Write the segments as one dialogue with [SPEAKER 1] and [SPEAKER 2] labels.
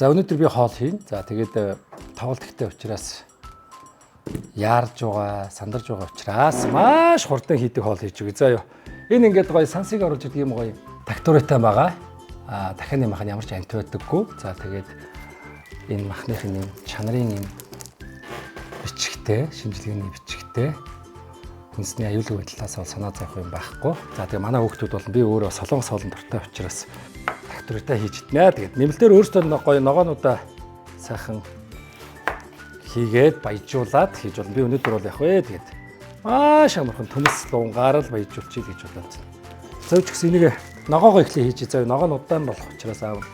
[SPEAKER 1] За өнөөдөр би хоол хийн. За тэгээд тоглолттой учраас яарж байгаа, сандарж байгаа учраас маш хурдан хийдэг хоол хийж өгье. За юу. Энэ ингээд гоё сансыг оруулж идэг юм гоё тактуритай байгаа. Дахианы мах нь ямар ч амт байдаггүй. За тэгээд энэ махныхын юм чанарын юм бичгтэй, шинжилгээний бичгтэй хүнсний аюулгүй байдлаас бол санаа зовх юм байхгүй. За тэгээ манай хүүхдүүд бол би өөрөө солонгос хоолн дуртай учраас тактуритай хийж иднэ. Тэгээд нэмэлтээр өөрсдөө гоё ногоонуудаа сайхан хийгээд баяжуулаад хийж болно. Би өнөөдөр бол яг вэ тэгээд маш амархан төмс лунгаар л баяжуулчих гэж бодоод байна. Зөвч гэсэн энийг ногоогоо эхлээ хийж заяа. Ногоо нь удаан болох учраас аав.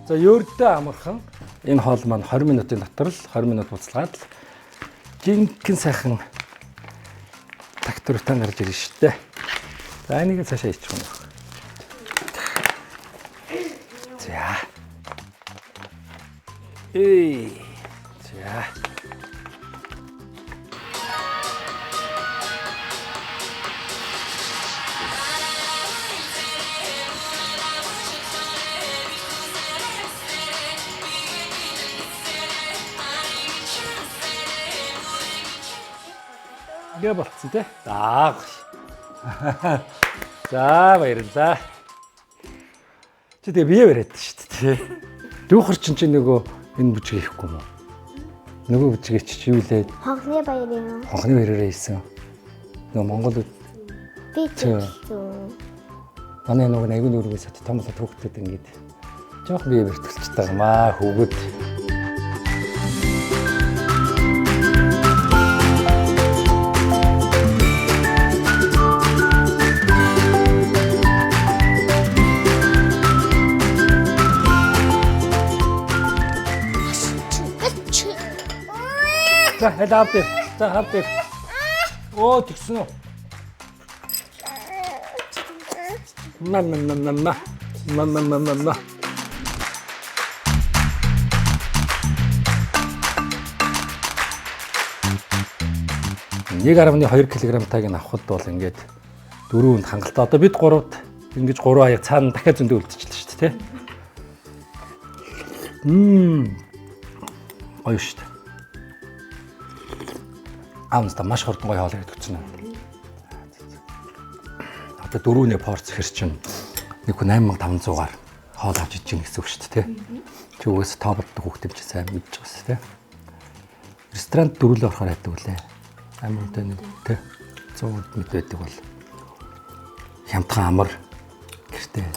[SPEAKER 1] За ердөө амархан энэ хоол маань 20 минутын дотор л 20 минут буцалгаад л гинхэн сайхан тактуритай гарч ирнэ шүү дээ. За энийг цаашаа ичих юм байна. За. За. Гэ болцсон тий. За. За баярлалаа. Чи тэгээ бие бариад шүү дээ. Дүүхэр чинь нөгөө энэ бүжиг хийхгүй юм уу? Нөгөө бүжиг чи юу лээ?
[SPEAKER 2] Хонхны баяр юм.
[SPEAKER 1] Хонхны баяраараа хийсэн. Нөгөө Монгол
[SPEAKER 2] Би ч
[SPEAKER 1] манай нөгөө аягүй нүргээс том болоод хүүхдэд ингээд жоох бие бэртгэлчтэй юм аа хөвгөд. За хадаад дээр. За хаад дээр. Оо тэгсэн үү? Мама. 1.2 кг-тайг нь авахд бол ингээд 4-нд хангалттай. Одоо бид 3-д ингэж 3 хаяг цаана дахиад зөндөө үлдчихлээ шүү дээ, тий? Гоё шүү дээ. Аамста маш хурдан гоё хоол идэгдсэн юм. Одоо 4-ний порц хэр чинь 8500-аар хоол авч идэж гин гэсэн үг шүү дээ, тий? Чи үгээс тообддаг хүүхдүүд ч сайн мэдж байгаа шүү дээ. Ресторанд дөрүлөө орохоор хайдаг үлээ. Амар өдөө нэг тий 100 мэд байдаг бол хямдхан амар гэртээ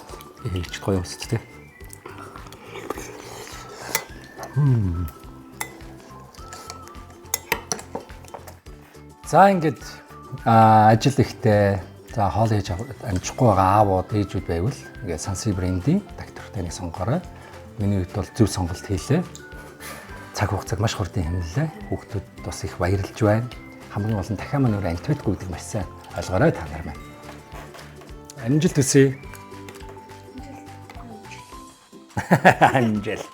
[SPEAKER 1] хийж гоё юмс тий. За ингээд ажил ихтэй за хоол хийж амжихгүй байгаа аавууд ээжүүд байвал ингээд Санси брендийн тактуритай нэг сонгорой. Миний хувьд бол зөв сонголт хийлээ. Цаг хугацааг маш хурдан хэмнэлээ. Хүүхдүүд бас их баярлж байна. Хамгийн гол нь дахиад маань өөр антибиотик үүдийг маш сайн ойлгоорой та нар маань. Амжилт хүсье. Амжилт.